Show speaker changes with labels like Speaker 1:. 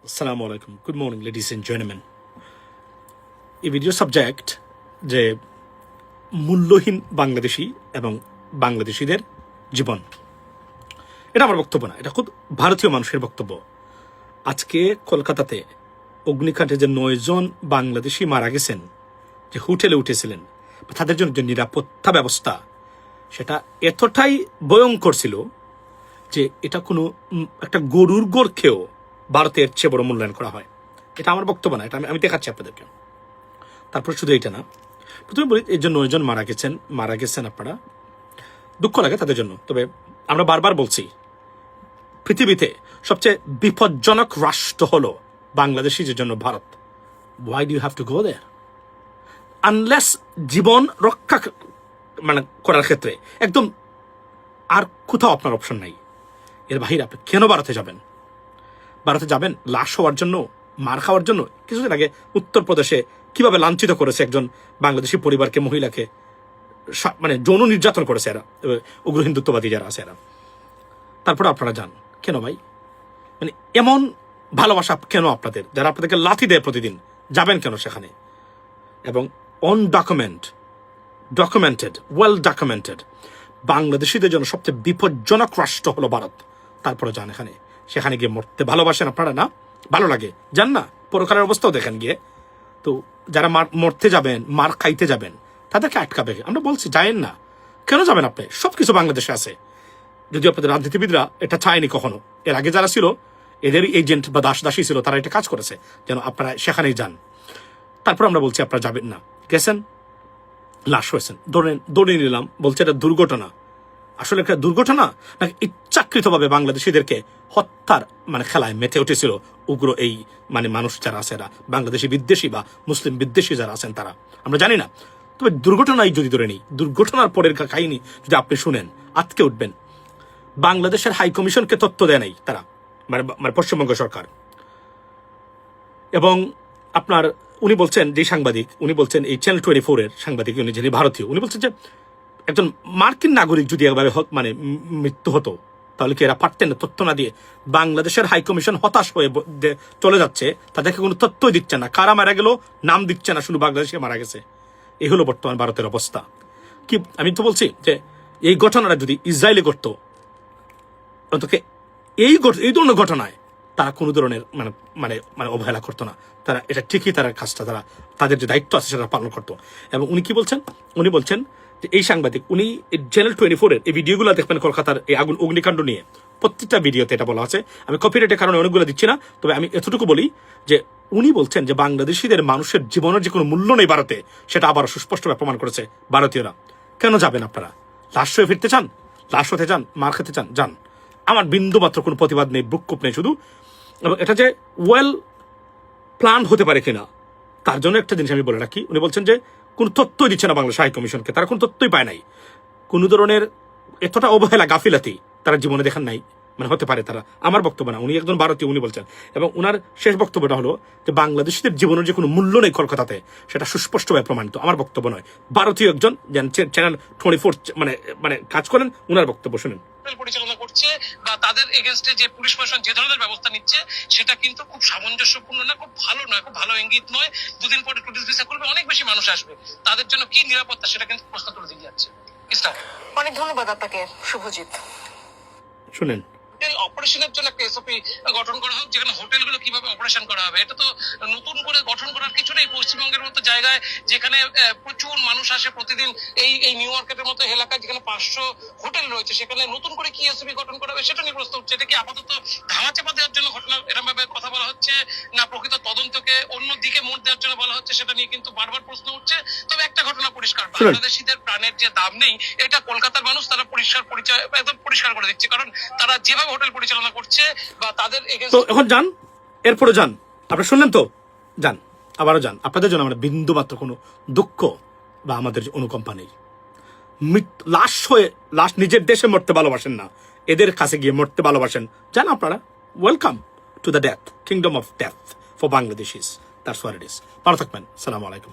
Speaker 1: Assalamu alaikum. Good morning, ladies and gentlemen. এই video subject যে মূল্যহীন বাংলাদেশি এবং বাংলাদেশিদের জীবন। এটা আমার বক্তব্য না, এটা খুব ভারতীয় মানুষের বক্তব্য। আজকে কলকাতাতে অগ্নিকাণ্ডে যে 9 জন বাংলাদেশি মারা গেছেন, যে হোটেলে উঠেছিলেন, তাদের জন্য যে নিরাপত্তা ব্যবস্থা, সেটা এতটাই ভয়ঙ্কর ছিল যে এটা কোনো একটা গরুর গোরকেও ভারতের চেয়ে বড় মূল্যায়ন করা হয়। এটা আমার বক্তব্য না, এটা আমি দেখাচ্ছি আপনাদেরকে। তারপর শুধু এটা না, প্রথমে বলি এই যে 9 জন মারা গেছেন আপনারা, দুঃখ লাগে তাদের জন্য। তবে আমরা বারবার বলছি, পৃথিবীতে সবচেয়ে বিপজ্জনক রাষ্ট্র হলো বাংলাদেশিদের জন্য Bharat. Why do you have to go there? Unless জীবন রক্ষা করার ক্ষেত্রে একদম আর কোথাও আপনার অপশন নাই। এর বাহিরে আপনি কেন ভারতে যাবেন? ভারতে যাবেন লাশ হওয়ার জন্য, মার খাওয়ার জন্য? কিছুদিন আগে উত্তরপ্রদেশে কিভাবে লাঞ্ছিত করেছে একজন বাংলাদেশি পরিবারকে, মহিলাকে যৌন নির্যাতন করেছে এরা, উগ্র হিন্দুত্ববাদী যারা আছে এরা। তারপরে আপনারা যান কেন ভাই? এমন ভালোবাসা কেন আপনাদের, যারা আপনাদেরকে লাথি দেয় প্রতিদিন? যাবেন কেন সেখানে? এবং ডকুমেন্টেড ওয়েল ডকুমেন্টেড বাংলাদেশিদের জন্য সবচেয়ে বিপজ্জনক রাষ্ট্র হলো ভারত। তারপরে যান এখানে, সেখানে গিয়ে মরতে ভালোবাসেন আপনারা না? ভালো লাগে, যান না, পরকালের অবস্থাও দেখেন গিয়ে। তো যারা মরতে যাবেন, মার খাইতে যাবেন, তাদেরকে আটকাবে। আমরা বলছি যায়েন না। কেন যাবেন আপনি? সবকিছু বাংলাদেশে আছে। যদি আপনাদের রাজনীতিবিদরা এটা চায়নি কখনো, এর আগে যারা ছিল এদের এজেন্ট বা দাসী ছিল, তারা এটা কাজ করেছে যেন আপনারা সেখানেই যান। তারপর আমরা বলছি আপনারা যাবেন না, গেছেন, লাশ হয়েছেন, দৌড়ে নিলাম, বলছে এটা দুর্ঘটনা। আসলে একটা দুর্ঘটনা নাকি ইচ্ছাকৃতভাবে বাংলাদেশিদেরকে হত্যার খেলায় মেতে উঠেছিল উগ্র এই মানুষ যারা আছে, এরা বাংলাদেশি বিদ্বেষী বা মুসলিম বিদ্বেষী যারা আছেন তারা? আমরা জানি না। তবে দুর্ঘটনাই যদি ধরে নিই, দুর্ঘটনার পরের কাহিনী যদি আপনি শুনেন, আজকে উঠবেন। বাংলাদেশের হাই কমিশনকে তথ্য দেয় নাই তারা, পশ্চিমবঙ্গ সরকার। এবং আপনার উনি বলছেন, যে সাংবাদিক, উনি বলছেন এই চ্যানেল 24 এর সাংবাদিক, উনি যিনি ভারতীয়, উনি বলছেন যে একজন মার্কিন নাগরিক যদি একভাবে মৃত্যু হতো, তাহলে কি এরা পারতেন না তথ্য না দিয়ে? বাংলাদেশের হাই কমিশন হতাশ হয়ে চলে যাচ্ছে, তাদেরকে কোনো তথ্যই দিচ্ছে না, কারা মারা গেল নাম দিচ্ছে না, শুধু বাংলাদেশে মারা গেছে। এই হলো বর্তমান ভারতের অবস্থা। কি আমি তো বলছি যে এই ঘটনাটা যদি ইসরায়েলে ঘটতো, অন্তত এই ধরনের ঘটনায় তারা কোনো ধরনের অবহেলা করতো না। তারা এটা ঠিকই তারা কাজটা, তাদের যে দায়িত্ব আছে সেটা পালন করতো। এবং উনি কি বলছেন? উনি বলছেন যে এই সাংবাদিক, উনি চ্যানেল 24 এর এই ভিডিওগুলো দেখবেন, কলকাতার এই অগ্নিকাণ্ড নিয়ে প্রত্যেকটা ভিডিওতে এটা বলা আছে। আমি কপিরাইটের কারণে অনেকগুলো দিচ্ছি না, তবে আমি এতটুকু বলি যে উনি বলছেন যে বাংলাদেশিদের মানুষের জীবনের যে কোনো মূল্য নেই ভারতে, সেটা আবার সুস্পষ্টভাবে প্রমাণ করেছে ভারতীয়রা। কেন যাবেন আপনারা? লাশ হয়ে ফিরতে চান, লাশ হতে চান, মার খেতে চান, যান। আমার বিন্দু মাত্র কোনো প্রতিবাদ নেই, বুককুপ নেই শুধু। এবং এটা যে ওয়েল প্ল্যান হতে পারে কিনা, তার জন্য একটা জিনিস আমি বলে রাখি। উনি বলছেন যে কোনো তথ্যই দিচ্ছে না বাংলাদেশ হাই কমিশনকে, তারা কোনো তথ্যই পায় নাই। কোনো ধরনের এতটা অবহেলা, গাফিলাতি তারা জীবনে দেখান নাই, হতে পারে তারা। আমার বক্তব্য না, উনি একজন ভারতীয়, উনি বলছেন। এবং উনার শেষ বক্তব্যটা হলো যে বাংলাদেশিদের জীবনের যে কোনো মূল্য নেই কলকাতাতে, সেটা সুস্পষ্টভাবে প্রমাণিত। আমার বক্তব্য নয়, ভারতীয় একজন চ্যানেল 24 কাজ করেন, উনার বক্তব্য শুনেন।
Speaker 2: পরিচালনা করছে বা তাদের এগেইনস্টে যে পুলিশ প্রশাসন যে ধরনের ব্যবস্থা নিচ্ছে, সেটা কিন্তু খুব সামঞ্জস্যপূর্ণ না, খুব ভালো নয়, খুব ভালো ইঙ্গিত নয়। দুদিন পরে টুরিস্ট ভিসা করবে, অনেক বেশি মানুষ আসবে, তাদের জন্য কি নিরাপত্তা, সেটা কিন্তু প্রশ্ন তুলে দিয়ে যাচ্ছে।
Speaker 3: অনেক ধন্যবাদ আপনাকে শুভজিৎ।
Speaker 1: শুনেন,
Speaker 2: অপারেশনের জন্য একটা এসওপি গঠন করা হোক, যেখানে হোটেলগুলো কিভাবে অপারেশন করা হবে। এটা তো নতুন করে গঠন করার কিছু নেই। পশ্চিমবঙ্গের মতো জায়গায় যেখানে প্রচুর মানুষ আসে প্রতিদিন, এই নিউ মার্কেটের মতো এলাকায় যেখানে 500 হোটেল রয়েছে, সেখানে নতুন করে কি এসওপি গঠন করা হবে সেটা নিয়ে প্রশ্ন উঠছে। এটা কি আপাতত ধামাচাপা দেওয়ার জন্য ঘটনা এরকম ভাবে কথা বলা হচ্ছে, না প্রকৃত তদন্তকে অন্য দিকে মোড় দেওয়ার জন্য বলা হচ্ছে, সেটা নিয়ে কিন্তু বারবার প্রশ্ন উঠছে। তবে একটা ঘটনা পরিষ্কার, বাংলাদেশিদের প্রাণের যে দাম নেই, এটা কলকাতার মানুষ তারা একদম পরিষ্কার করে দিচ্ছে। কারণ তারা যেভাবে হোটেল পরিচালনা করছে বা তাদের
Speaker 1: তো এখন যান, এরপরে যান। আপনারা শুনলেন তো, যান, আবারও যান। আপনাদের জন্য আমরা বিন্দু মাত্র কোনো দুঃখ বা আমাদের অনুকম্পা নেই। লাশ নিজের দেশে মরতে ভালোবাসেন না, এদের কাছে গিয়ে মরতে ভালোবাসেন, যান আপনারা। Welcome to the death, kingdom of death for বাংলাদেশিস। That's what it is. ভালো থাকবেন। আসসালামু আলাইকুম।